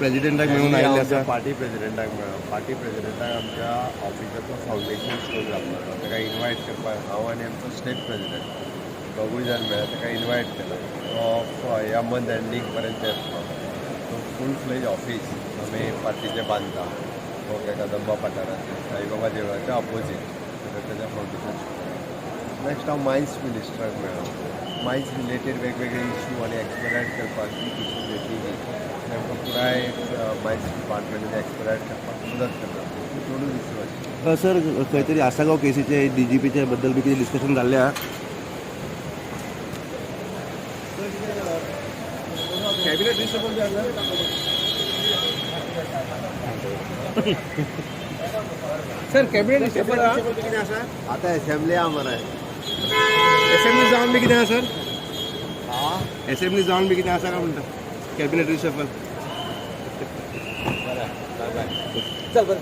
प्रेसिडेंटाक मेळून आयिल्ले आसा. पार्टी प्रेसिडेंटाक मेळ्ळो. पार्टी प्रेसिडेंटाक आमच्या ऑफिसाचो फावंडेशन शो जाल्लो, ताका इनवायट करपाक हांव आनी आमचो स्टेट प्रेसिडेंट दोगूय जाण मेळ्ळे, ताका इनवायट केला. तो ह्या मंथ एंडींग पर्यंत येतलो. तो फूल फ्लेज ऑफीस आमी पार्टीचे बांदता. तो कदंबा पठाराचेर साईबाबा देवळाच्या ऑपोजीट ताच्या फावंडेशन शो. नेक्स्ट हांव मायन्स मिनिस्टराक मेळ्ळो. मायन्स रिलेटेड वेगवेगळे इश्यू आनी एक्सप्लोरेट करपाक इश्यू वेटिंग आमकां पुराय मायन्स डिपार्टमेंटान एक्सप्लोरेट करपाक मदत करता. चडूच इश्यू आशिल्ले. सर खंय तरी आसागांव केसीचे DGPचे बद्दल बी कितें डिस्कशन जाल्लें आहा? कॅबिनेट रिशफल जे आसा सर कॅबिनेट रिशफल कितें आसा आतां एसेंब्ली आहा मरे. एसेंब्ली जावन बी कितें आहा सर? हां एसेंब्ली जावन बी कितें आसा काय म्हणटा कॅबिनेट रिशफल? बरें बाय बाय. चल बरं